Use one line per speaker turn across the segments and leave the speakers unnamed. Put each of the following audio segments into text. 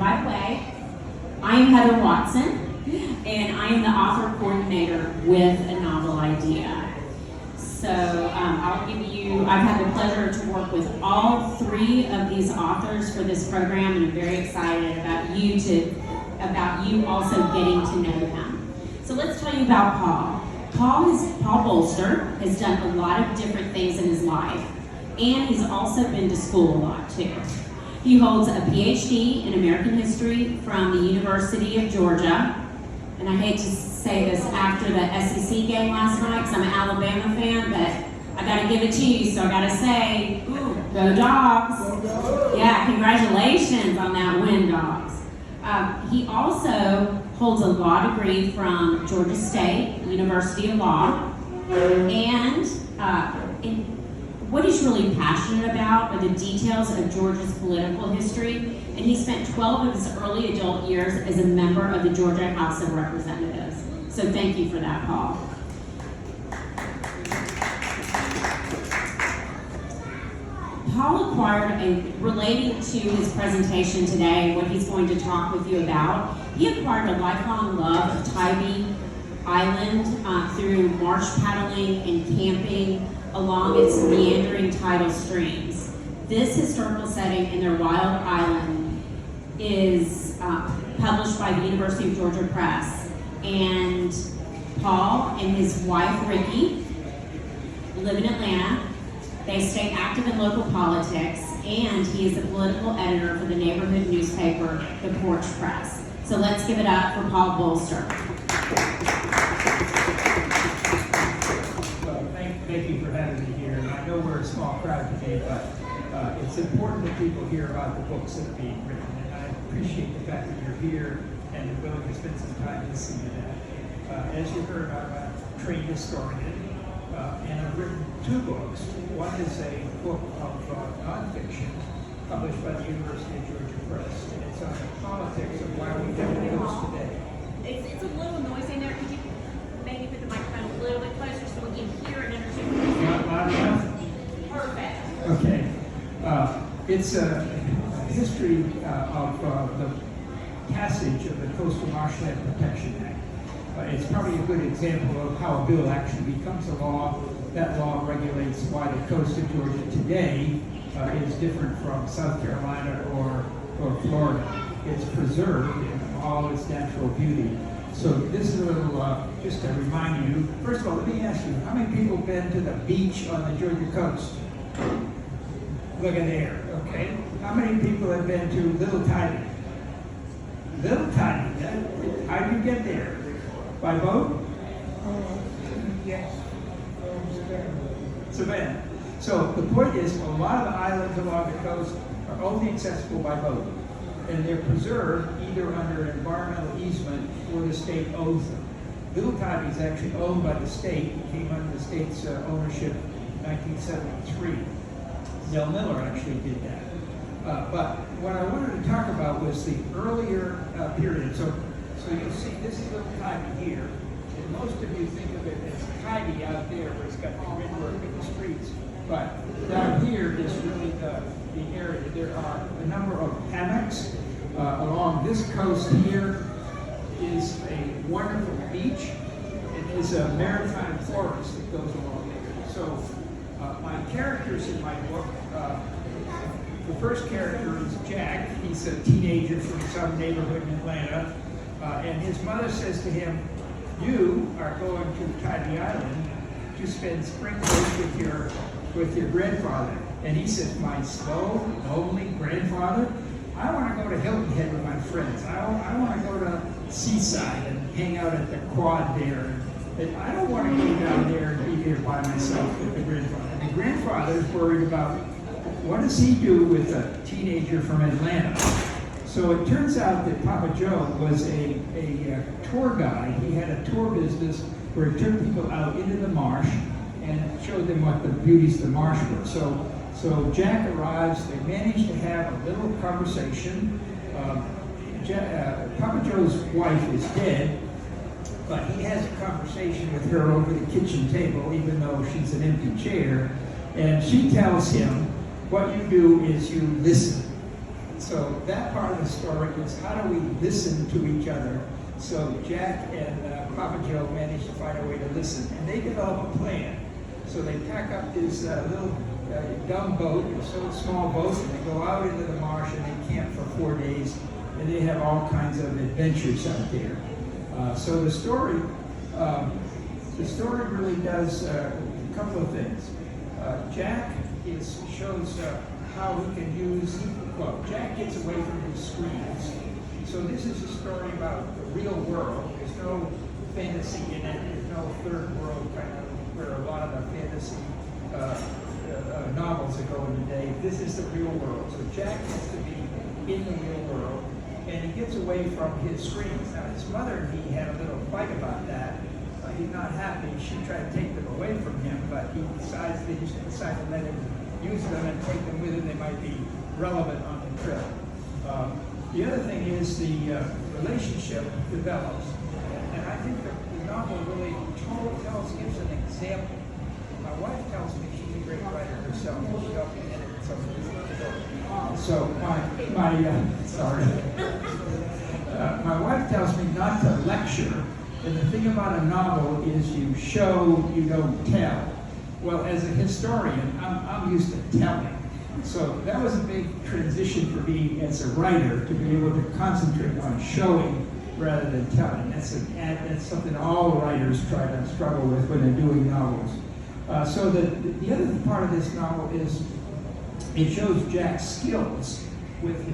by the way, I am Heather Watson, and I am the author coordinator with A Novel Idea. So I've had the pleasure to work with all three of these authors for this program, and I'm very excited about you also getting to know them. So let's tell you about Paul. Paul Bolster has done a lot of different things in his life, and he's also been to school a lot too. He holds a PhD in American history from the University of Georgia, and I hate to say this after the SEC game last night because I'm an Alabama fan, but I got to give it to you, so I got to say, go Dogs! Yeah, congratulations on that win, Dogs. He also holds a law degree from Georgia State University of Law, and what he's really passionate about are the details of Georgia's political history, and he spent 12 of his early adult years as a member of the Georgia House of Representatives. So thank you for that, Paul. Paul relating to his presentation today, what he's going to talk with you about, he acquired a lifelong love of Tybee Island through marsh paddling and camping along its meandering tidal streams. This historical setting in their wild island is published by the University of Georgia Press, and Paul and his wife Ricky live in Atlanta. They stay active in local politics, and he is the political editor for the neighborhood newspaper, The Porch Press. So let's give it up for Paul Bolster.
Thank you for having me here. And I know we're a small crowd today, but it's important that people hear about the books that are being written. And I appreciate the fact that you're here and willing to spend some time listening to that. As you heard, I'm a trained historian, and I've written two books. One is a book of nonfiction published by the University of Georgia Press, and it's on the politics of why we have the coast today.
It's a little noisy in there. Could you maybe put the microphone a little bit closer so we can hear and understand?
Not loud enough?
Perfect.
Okay. It's a history of the passage of the Coastal Marshland Protection Act. It's probably a good example of how a bill actually becomes a law. That law regulates why the coast of Georgia today is different from South Carolina or Florida. It's preserved in all its natural beauty. So this is a little, just to remind you, first of all, let me ask you, how many people have been to the beach on the Georgia coast? Look at there, okay. How many people have been to Little Tybee? Little Tybee, how do you get there? By boat? Yes. Savannah. So the point is, a lot of the islands along the coast are only accessible by boat, and they're preserved either under an environmental easement or the state owns them. Little Tybee is actually owned by the state. It came under the state's ownership in 1973. Del Miller actually did that. But what I wanted to talk about was the earlier period. So you'll see this is Little Tybee here, and most of you think of it as Tybee out there where it's got the gridwork in the streets. But down here is really the area. There are a number of hammocks. Along this coast here is a wonderful beach. It is a maritime forest that goes along there. So my characters in my book, the first character is Jack. He's a teenager from some neighborhood in Atlanta. And his mother says to him, you are going to Tybee Island to spend spring break with your grandfather. And he says, my slow, lonely grandfather? I want to go to Hilton Head with my friends. I want to go to Seaside and hang out at the quad there. And I don't want to go down there and be here by myself with the grandfather. And the grandfather's worried about what does he do with a teenager from Atlanta? So it turns out that Papa Joe was a tour guide. He had a tour business where he took people out into the marsh and showed them what the beauties of the marsh were. So Jack arrives, they manage to have a little conversation. Papa Joe's wife is dead, but he has a conversation with her over the kitchen table, even though she's an empty chair. And she tells him, what you do is you listen. So that part of the story is how do we listen to each other? So Jack and Papa Joe manage to find a way to listen, and they develop a plan. So they pack up this little dumb boat, this little small boat, and they go out into the marsh and they camp for 4 days, and they have all kinds of adventures out there. So the story really does a couple of things. Jack shows how he can use, well, Jack gets away from his screens. So this is a story about the real world. There's no fantasy in it. There's no third world kind of where a lot of the fantasy novels that go in today. This is the real world. So Jack has to be in the real world, and he gets away from his screens. Now his mother and he had a little fight about that. He's not happy. She tried to take them away from him, but he decides they just decide to let him use them and take them with him. They might be relevant on the trip. The other thing is the relationship develops, and I think the novel really gives an example. My wife tells me she's a great writer herself. She helped me edit some of this. So my wife tells me not to lecture. And the thing about a novel is you show, you don't tell. Well, as a historian, I'm used to telling. So that was a big transition for me as a writer to be able to concentrate on showing rather than telling. That's something all writers try to struggle with when they're doing novels. So the other part of this novel is it shows Jack's skills with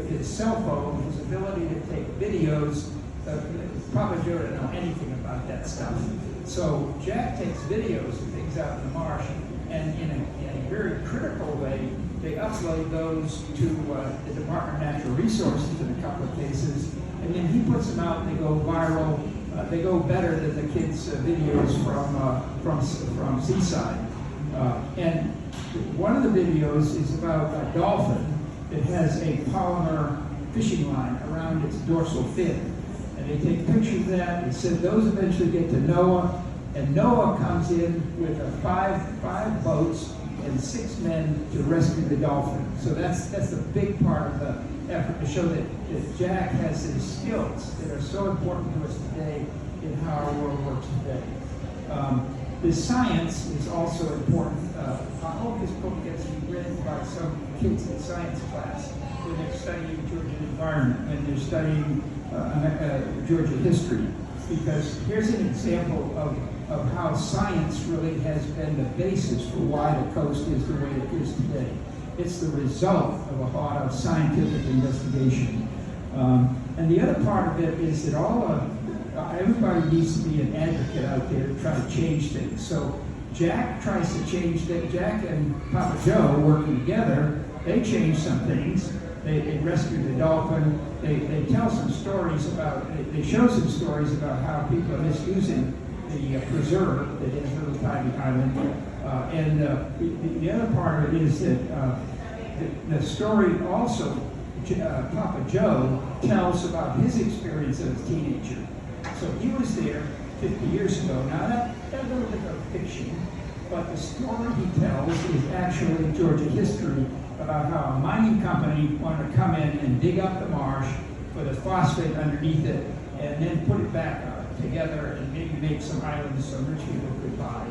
his cell phone, his ability to take videos. Papa Joe didn't know anything about that stuff. So Jack takes videos of things out in the marsh, and in a very critical way, they upload those to the Department of Natural Resources in a couple of cases, and then he puts them out and they go viral. They go better than the kids' videos from Seaside. And one of the videos is about a dolphin that has a polymer fishing line around its dorsal fin. And they take pictures of that. They said those eventually get to Noah, and Noah comes in with five boats and 6 men to rescue the dolphin. So that's a big part of the effort to show that Jack has his skills that are so important to us today in how our world works today. The science is also important. I hope this book gets read by some kids in science class when they're studying Georgian environment, when they're studying Georgia history, because here's an example of how science really has been the basis for why the coast is the way it is today. It's the result of a lot of scientific investigation. And the other part of it is that everybody needs to be an advocate out there to try to change things. So Jack tries to change things. Jack and Papa Joe working together, they change some things. They rescue the dolphin. They tell some stories about, they show some stories about how people are misusing the preserve that is Little Tiny Island. And the other part of it is that the story also, Papa Joe tells about his experience as a teenager. So he was there 50 years ago. Now that's a little bit of fiction, but the story he tells is actually Georgia history about how a mining company wanted to come in and dig up the marsh with a phosphate underneath it and then put it back together and maybe make some islands so rich people could buy.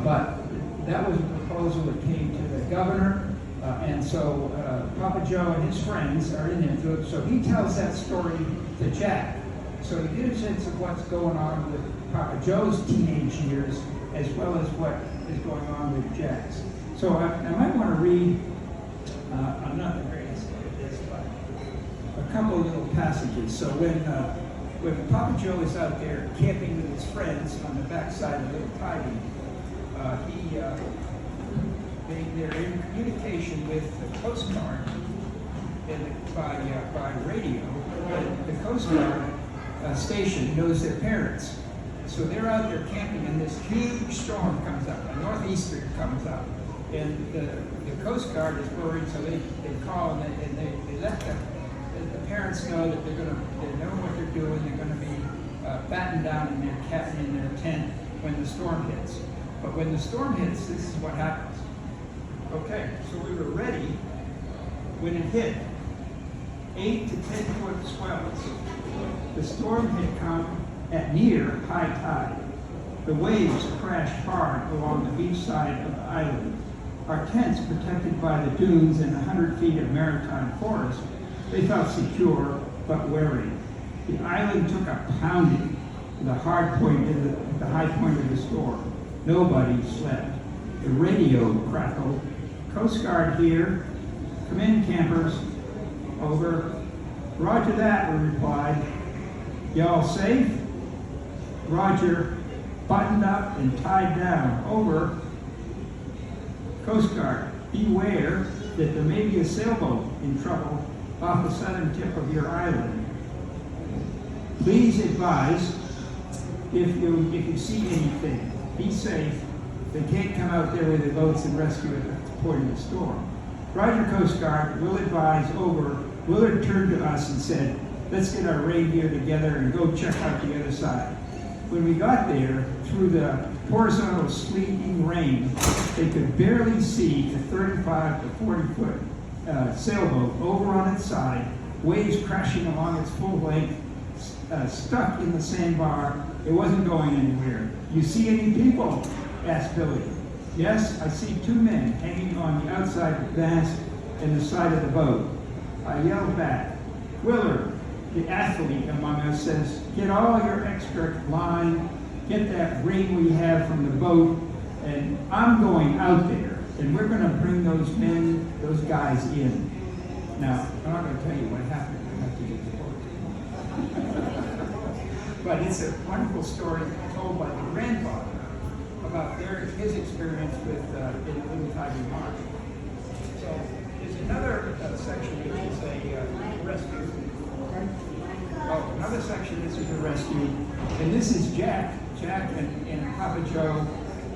But that was a proposal that came to the governor, and so Papa Joe and his friends are in there. So he tells that story to Jack. So you get a sense of what's going on with Papa Joe's teenage years as well as what is going on with Jack's. So I might want to read, I'm not the greatest at this, but a couple of little passages. So when Papa Joe is out there camping with his friends on the backside of Little Tybee, they're in communication with the Coast Guard by radio. The Coast Guard station knows their parents. So they're out there camping and this huge storm comes up, a northeaster comes up. And the Coast Guard is worried, so they call and they let the parents know that they know what they're doing. They're going to be battened down in their tent when the storm hits. But when the storm hits, this is what happens. Okay, so we were ready when it hit. 8 to 10 foot swells. The storm had come at near high tide. The waves crashed hard along the beach side of the island. Our tents, protected by the dunes and 100 feet of maritime forest, they felt secure but wary. The island took a pounding to the high point of the storm. Nobody slept. The radio crackled. Coast Guard here. Come in, campers. Over. Roger that, we replied. Y'all safe? Roger. Buttoned up and tied down. Over. Coast Guard, beware that there may be a sailboat in trouble off the southern tip of your island. Please advise if you see anything. Be safe. They can't come out there with the boats and rescue at the point of the storm. Roger, Coast Guard, we'll advise. Over. Willard turned to us and said, let's get our reindeer together and go check out the other side. When we got there, through the horizontal sleeting rain, they could barely see a 35 to 40 foot sailboat over on its side, waves crashing along its full length, stuck in the sandbar. It wasn't going anywhere. You see any people? Asked Billy. Yes, I see 2 men hanging on the outside of the mast and the side of the boat. I yelled back. Willard, the athlete among us, says, get all your extra line, get that ring we have from the boat, and I'm going out there, and we're going to bring those men, those guys in. Now, I'm not going to tell you what happened. I have to get the boat. But it's a wonderful story told by the grandfather about his experience with in Tiger Marsh. So there's another section which is a rescue. Oh, another section, this is a rescue. And this is Jack and Papa Joe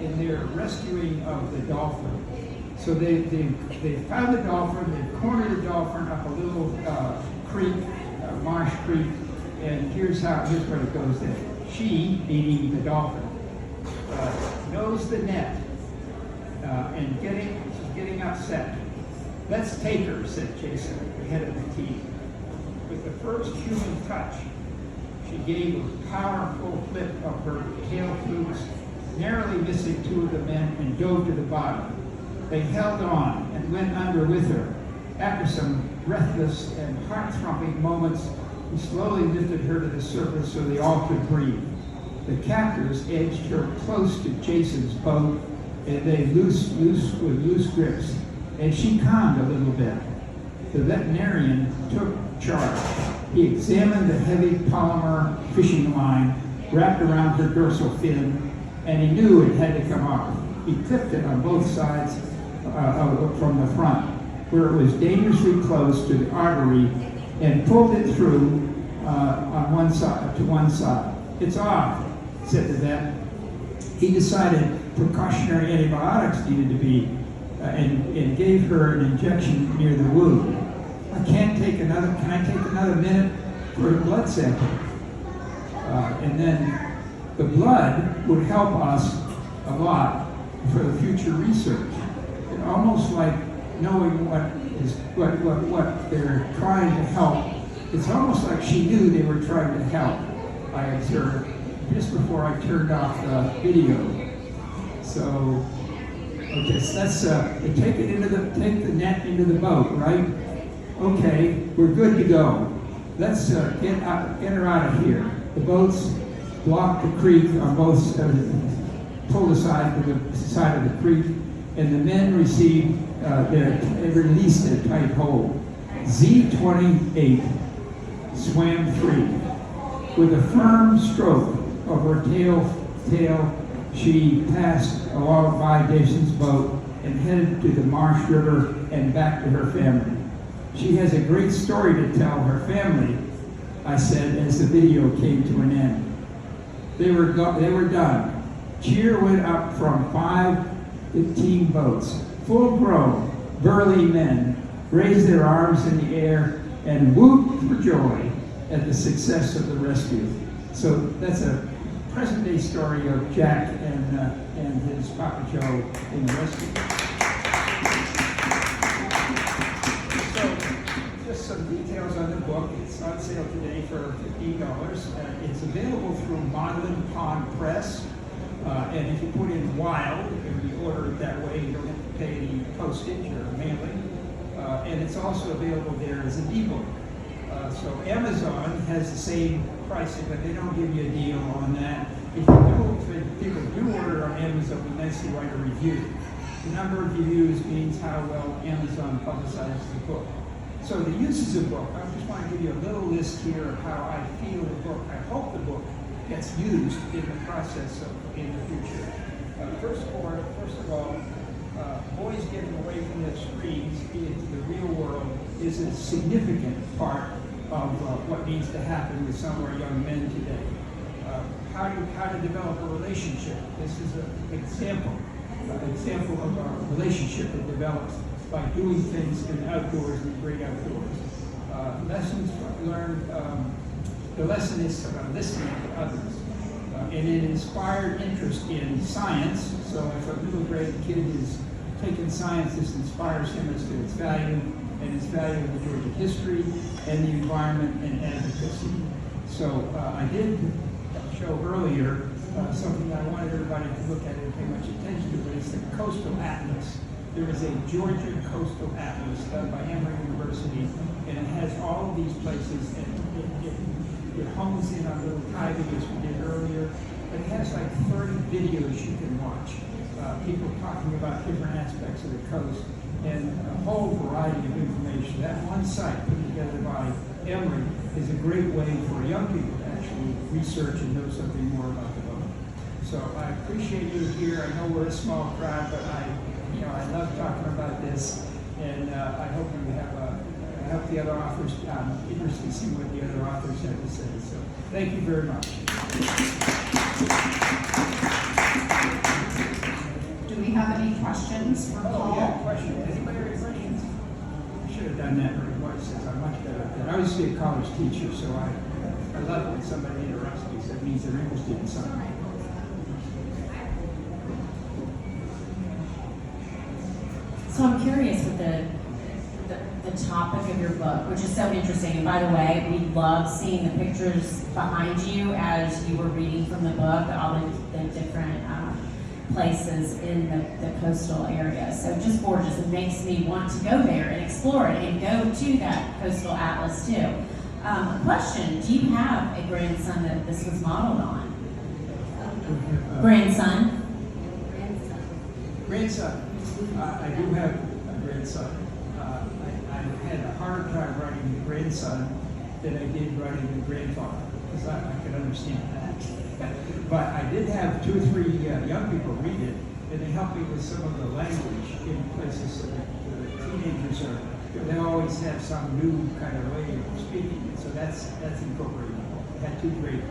in their rescuing of the dolphin. So they found the dolphin, they cornered the dolphin up a little creek, marsh creek, and here's where it goes there. She, meaning the dolphin, knows the net and she's getting upset. Let's take her, said Jason, the head of the team. With the first human touch, she gave a powerful flip of her tail flukes, narrowly missing 2 of the men, and dove to the bottom. They held on and went under with her. After some breathless and heart-throbbing moments, he slowly lifted her to the surface so they all could breathe. The captors edged her close to Jason's boat, and they with loose grips, and she calmed a little bit. The veterinarian took charge. He examined the heavy polymer fishing line wrapped around her dorsal fin, and he knew it had to come off. He clipped it on both sides from the front, where it was dangerously close to the artery, and pulled it through on one side. It's off, said the vet. He decided precautionary antibiotics needed to be, and gave her an injection near the wound. Can I take another minute for a blood sample? And then the blood would help us a lot for the future research. It almost like knowing what they're trying to help. It's almost like she knew they were trying to help, I observed, just before I turned off the video. So, okay, so that's, take the net into the boat, right? Okay, we're good to go. Let's get her out of here. The boats blocked the creek on both pulled aside to the side of the creek, and the men received they released a tight hold. Z-28 swam free. With a firm stroke of her tail, she passed along by Jason's boat and headed to the Marsh River and back to her family. She has a great story to tell her family, I said as the video came to an end. They were done. Cheer went up from 5 to 15 boats. Full-grown, burly men raised their arms in the air and whooped for joy at the success of the rescue. So that's a present-day story of Jack and his Papa Joe in the rescue. So, just some details on the book. It's on sale today for $15. It's available through Maudlin Pond Press. And if you put in Wild, and you order it that way, you don't have to pay any postage or mailing. And it's also available there as an ebook. So Amazon has the same pricing, but they don't give you a deal on that. If people do order on Amazon, we nicely write a review. The number of reviews means how well Amazon publicizes the book. So the uses of the book, I just want to give you a little list here of how I feel the book, I hope the book gets used in the process in the future. First of all, boys getting away from their screens into the real world is a significant part of what needs to happen with some of our young men today. How to develop a relationship. This is an example of a relationship that develops by doing things in the outdoors, in the great outdoors. Lessons learned, the lesson is about listening to others. And it inspired interest in science. So if a middle grade kid is taking science, this inspires him as to its value and its value in the Georgia history and the environment and advocacy. So I did show earlier something I wanted everybody to look at and pay much attention to, but it's the Coastal Atlas. There is a Georgia Coastal Atlas done by Emory University, and it has all of these places, and it hones in on little diving as we did earlier, but it has like 30 videos you can watch. People talking about different aspects of the coast, and a whole variety of information. That one site put together by Emory is a great way for young people to actually research and know something more about the boat. So I appreciate you here. I know we're a small crowd, but I love talking about this, and I hope I hope the other authors, interested to see what the other authors have to say. So thank you very much.
Do we have any questions for Paul?
Yeah, question. Anybody have any questions? I should have done that very much since I'm much better at that. I used to be a college teacher, so I love when somebody interrupts me, so it means they're interested in something.
So I'm curious with the topic of your book, which is so interesting. And by the way, we love seeing the pictures behind you as you were reading from the book, all the different places in the coastal area. So just gorgeous. It makes me want to go there and explore it and go to that coastal atlas too. Question, do you have a grandson that this was modeled on? Grandson?
Grandson. I do have a grandson. I had a harder time writing the grandson than I did writing the grandfather, because I could understand that. But I did have 2 or 3 young people read it, and they helped me with some of the language in places so that the teenagers they always have some new kind of way of speaking, and so that's incorporated. I had 2 great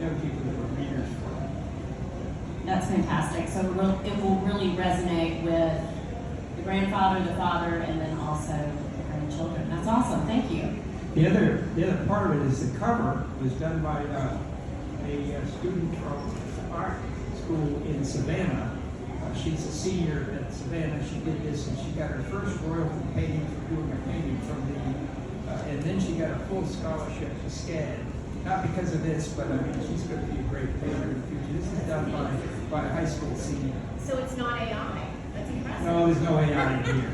young people that were readers for it.
That's fantastic. So it will really resonate with the grandfather, the father, and then also the grandchildren. That's awesome. Thank you.
The other part of it is the cover was done by a student from art school in Savannah. She's a senior at Savannah. She did this, and she got her first royalty painting for doing a painting from and then she got a full scholarship to SCAD. Not because of this, but I mean, she's going to be a great painter in the future. This is done by a high school senior.
So it's not AI. That's impressive.
No, there's no AI in here.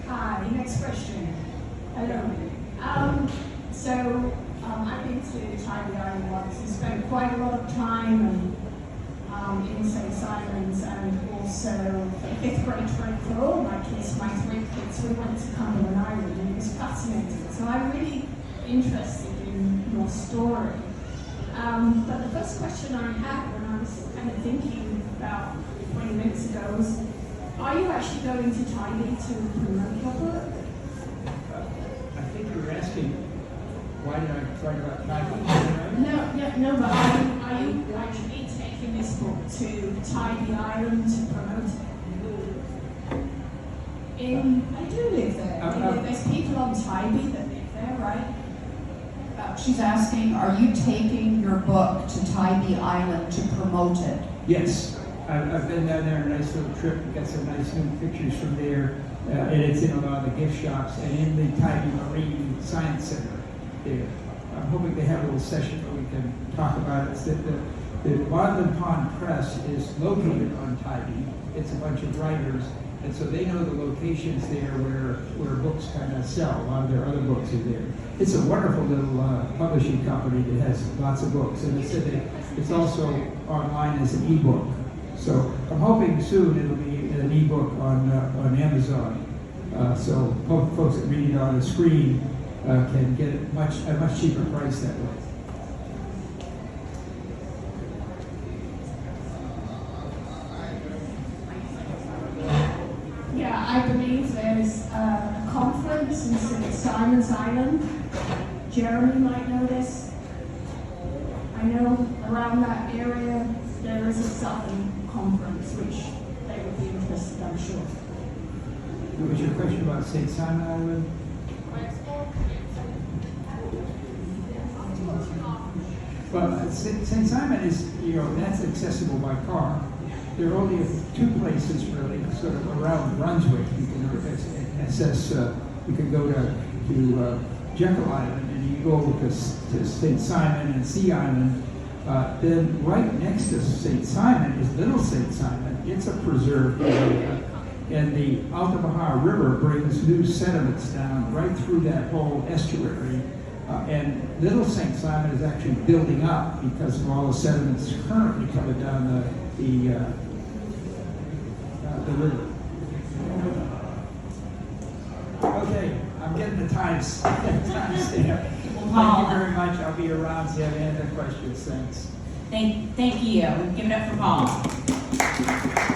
Hi, next question. Hello. I've been to Tybee Island once and spent quite a lot of time in St. Simons, and also 5th grade trip for all my kids, my 3 kids. We went to Cumberland Island, and it was fascinating. So I'm really interested in your story. But the first question I had when I was kind of thinking about 20 minutes ago was, are you actually going to Tybee to promote your book?
I think you were asking, why did I write about Tybee?
No, but are you actually taking this book to Tybee Island to promote it? I do live there. There's people on Tybee that live there, right?
She's asking, are you taking your book to Tybee Island to promote it?
Yes. I've been down there, a nice little trip, got some nice new pictures from there. And it's in a lot of the gift shops and in the Tybee Marine Science Center there. I'm hoping they have a little session where we can talk about it. It's that the Wadland Pond Press is located on Tybee. It's a bunch of writers, and so they know the locations there where books kind of sell. A lot of their other books are there. It's a wonderful little publishing company that has lots of books, and it's also online as an ebook. So I'm hoping soon it'll be an ebook on Amazon. So folks that read it on a screen can get it at a much cheaper price that way.
Yeah, I believe there's a conference in St. Simon's Island. Jeremy might know this. I know around that area there is a Southern conference which they would be interested, I'm sure.
What was your question about St. Simon Island? Well, St. Simon is, that's accessible by car. There are only two places really, sort of around Brunswick, you can access. You can go to Jekyll Island, and you go to St. Simon and Sea Island. Then right next to St. Simon is Little St. Simon. It's a preserved area, and the Altamaha River brings new sediments down right through that whole estuary. And Little St. Simon is actually building up because of all the sediments currently coming down the river. Okay, I'm getting the time stamp. Thank you very much. I'll be around if you have any other questions. Thanks.
Thank you. Give it up for Paul.